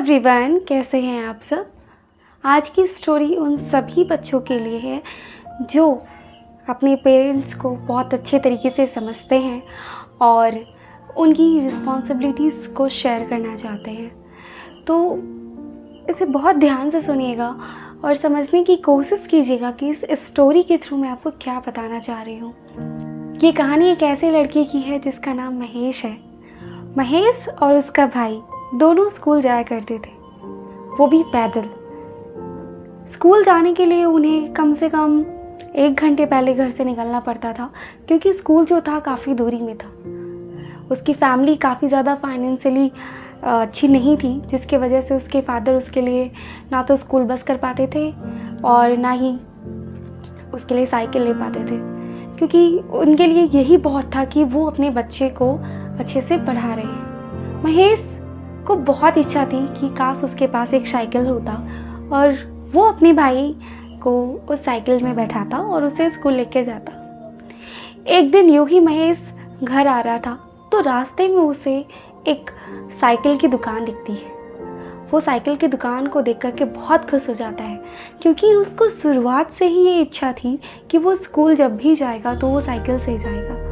Everyone, कैसे हैं आप सब। आज की स्टोरी उन सभी बच्चों के लिए है जो अपने पेरेंट्स को बहुत अच्छे तरीके से समझते हैं और उनकी रिस्पॉन्सिबिलिटीज़ को शेयर करना चाहते हैं। तो इसे बहुत ध्यान से सुनिएगा और समझने की कोशिश कीजिएगा कि इस स्टोरी के थ्रू मैं आपको क्या बताना चाह रही हूँ। ये कहानी एक ऐसे लड़के की है जिसका नाम महेश है। महेश और उसका भाई दोनों स्कूल जाया करते थे, वो भी पैदल। स्कूल जाने के लिए उन्हें कम से कम 1 घंटे पहले घर से निकलना पड़ता था, क्योंकि स्कूल जो था काफ़ी दूरी में था। उसकी फैमिली काफ़ी ज़्यादा फाइनेंशियली अच्छी नहीं थी, जिसके वजह से उसके फादर उसके लिए ना तो स्कूल बस कर पाते थे और ना ही उसके लिए साइकिल ले पाते थे, क्योंकि उनके लिए यही बहुत था कि वो अपने बच्चे को अच्छे से पढ़ा रहे हैं। महेश को बहुत इच्छा थी कि काश उसके पास एक साइकिल होता और वो अपने भाई को उस साइकिल में बैठाता और उसे स्कूल लेके जाता। एक दिन यूं ही महेश घर आ रहा था तो रास्ते में उसे एक साइकिल की दुकान दिखती है। वो साइकिल की दुकान को देख करके बहुत खुश हो जाता है, क्योंकि उसको शुरुआत से ही ये इच्छा थी कि वो स्कूल जब भी जाएगा तो वो साइकिल से जाएगा।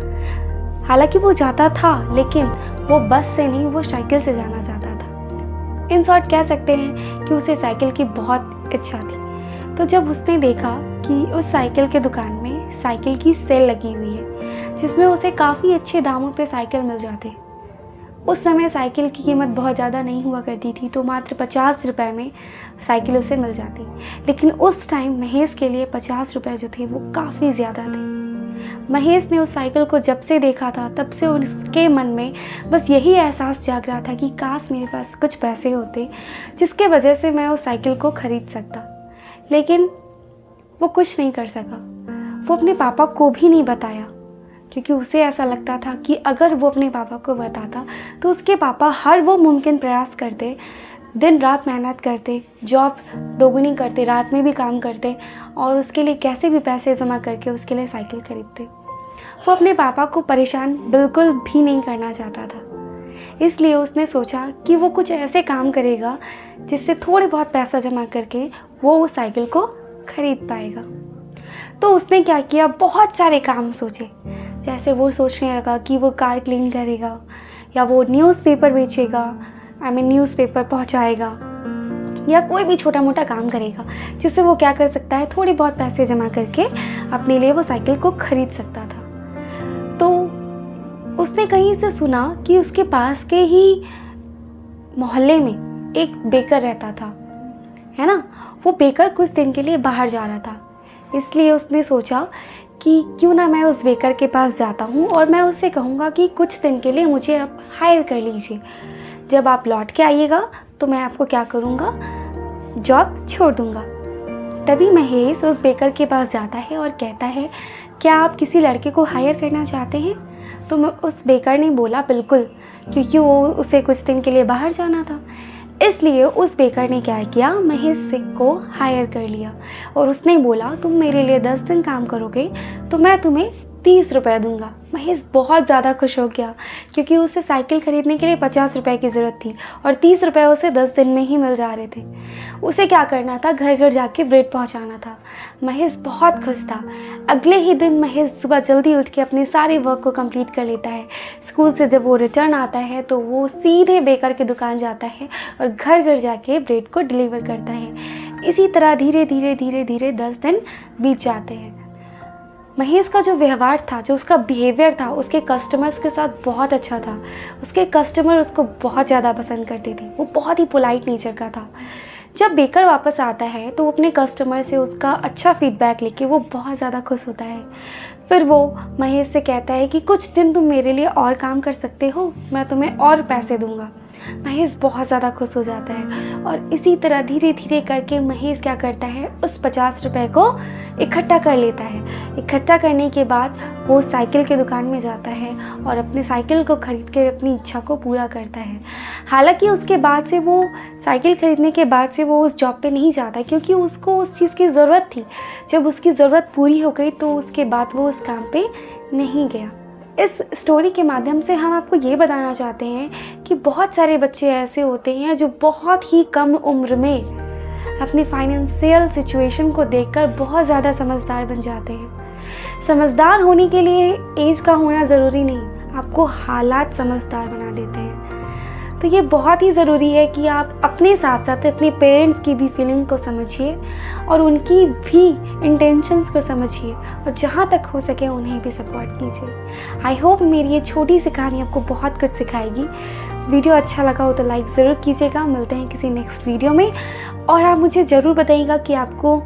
हालांकि वो जाता था, लेकिन वो बस से नहीं, वो साइकिल से जाना चाहता था। इन शॉर्ट कह सकते हैं कि उसे साइकिल की बहुत इच्छा थी। तो जब उसने देखा कि उस साइकिल के दुकान में साइकिल की सेल लगी हुई है, जिसमें उसे काफ़ी अच्छे दामों पे साइकिल मिल जाते। उस समय साइकिल की कीमत बहुत ज़्यादा नहीं हुआ करती थी, तो मात्र 50 रुपये में साइकिल उसे मिल जाती। लेकिन उस टाइम महेश के लिए 50 रुपये जो थे वो काफ़ी ज़्यादा थे। महेश ने उस साइकिल को जब से देखा था तब से उसके मन में बस यही एहसास जाग रहा था कि काश मेरे पास कुछ पैसे होते जिसके वजह से मैं उस साइकिल को खरीद सकता। लेकिन वो कुछ नहीं कर सका। वो अपने पापा को भी नहीं बताया, क्योंकि उसे ऐसा लगता था कि अगर वो अपने पापा को बताता तो उसके पापा हर वो मुमकिन प्रयास करते, दिन रात मेहनत करते, जॉब दोगुनी करते, रात में भी काम करते और उसके लिए कैसे भी पैसे जमा करके उसके लिए साइकिल खरीदते। वो अपने पापा को परेशान बिल्कुल भी नहीं करना चाहता था, इसलिए उसने सोचा कि वो कुछ ऐसे काम करेगा जिससे थोड़े बहुत पैसा जमा करके वो उस साइकिल को खरीद पाएगा। तो उसने क्या किया, बहुत सारे काम सोचे। जैसे वो सोचने लगा कि वो कार क्लीन करेगा, या वो न्यूज़पेपर बेचेगा, न्यूज़पेपर पहुंचाएगा, या कोई भी छोटा मोटा काम करेगा जिससे वो क्या कर सकता है, थोड़ी बहुत पैसे जमा करके अपने लिए वो साइकिल को खरीद सकता था। तो उसने कहीं से सुना कि उसके पास के ही मोहल्ले में एक बेकर रहता था, है ना। वो बेकर कुछ दिन के लिए बाहर जा रहा था, इसलिए उसने सोचा कि क्यों ना मैं उस बेकर के पास जाता हूँ और मैं उससे कहूँगा कि कुछ दिन के लिए मुझे आप हायर कर लीजिए। जब आप लौट के आइएगा तो मैं आपको क्या करूँगा, जॉब छोड़ दूँगा। तभी महेश उस बेकर के पास जाता है और कहता है, क्या आप किसी लड़के को हायर करना चाहते हैं? तो उस बेकर ने बोला बिल्कुल, क्योंकि वो उसे कुछ दिन के लिए बाहर जाना था। इसलिए उस बेकर ने क्या किया, महेश को हायर कर लिया और उसने बोला, तुम मेरे लिए 10 दिन काम करोगे तो मैं तुम्हें 30 रुपये दूंगा। महेश बहुत ज़्यादा खुश हो गया, क्योंकि उसे साइकिल खरीदने के लिए 50 रुपये की ज़रूरत थी और 30 रुपये उसे 10 दिन में ही मिल जा रहे थे। उसे क्या करना था, घर घर जाके ब्रेड पहुंचाना था। महेश बहुत खुश था। अगले ही दिन महेश सुबह जल्दी उठ के अपने सारे वर्क को कंप्लीट कर लेता है। स्कूल से जब वो रिटर्न आता है तो वो सीधे बेकर की दुकान जाता है और घर घर जाके ब्रेड को डिलीवर करता है। इसी तरह धीरे धीरे धीरे धीरे 10 दिन बीत जाते हैं। महेश का जो व्यवहार था, जो उसका बिहेवियर था, उसके कस्टमर्स के साथ बहुत अच्छा था। उसके कस्टमर उसको बहुत ज़्यादा पसंद करते थे। वो बहुत ही पोलाइट नेचर का था। जब बेकर वापस आता है तो अपने कस्टमर से उसका अच्छा फीडबैक लेके वो बहुत ज़्यादा खुश होता है। फिर वो महेश से कहता है कि कुछ दिन तुम मेरे लिए और काम कर सकते हो, मैं तुम्हें और पैसे दूंगा। महेश बहुत ज़्यादा खुश हो जाता है और इसी तरह धीरे धीरे करके महेश क्या करता है, उस 50 रुपये को इकट्ठा कर लेता है। इकट्ठा करने के बाद वो साइकिल की दुकान में जाता है और अपने साइकिल को खरीद कर अपनी इच्छा को पूरा करता है। हालांकि उसके बाद से वो साइकिल खरीदने के बाद से वो उस जॉब पे नहीं जाता, क्योंकि उसको उस चीज़ की ज़रूरत थी। जब उसकी ज़रूरत पूरी हो गई तो उसके बाद वो उस काम पे नहीं गया। इस स्टोरी के माध्यम से हम आपको ये बताना चाहते हैं कि बहुत सारे बच्चे ऐसे होते हैं जो बहुत ही कम उम्र में अपनी फाइनेंशियल सिचुएशन को देखकर बहुत ज़्यादा समझदार बन जाते हैं। समझदार होने के लिए एज का होना ज़रूरी नहीं, आपको हालात समझदार बना देते हैं। तो ये बहुत ही ज़रूरी है कि आप अपने साथ साथ अपने पेरेंट्स की भी फीलिंग को समझिए और उनकी भी इंटेंशंस को समझिए और जहाँ तक हो सके उन्हें भी सपोर्ट कीजिए। आई होप मेरी ये छोटी सी कहानी आपको बहुत कुछ सिखाएगी। वीडियो अच्छा लगा हो तो लाइक ज़रूर कीजिएगा। मिलते हैं किसी नेक्स्ट वीडियो में और आप मुझे ज़रूर बताइएगा कि आपको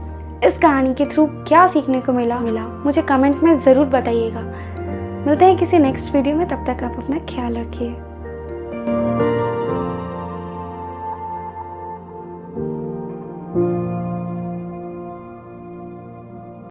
इस कहानी के थ्रू क्या सीखने को मिला मुझे कमेंट में ज़रूर बताइएगा। मिलते हैं किसी नेक्स्ट वीडियो में, तब तक आप अपना ख्याल रखिए।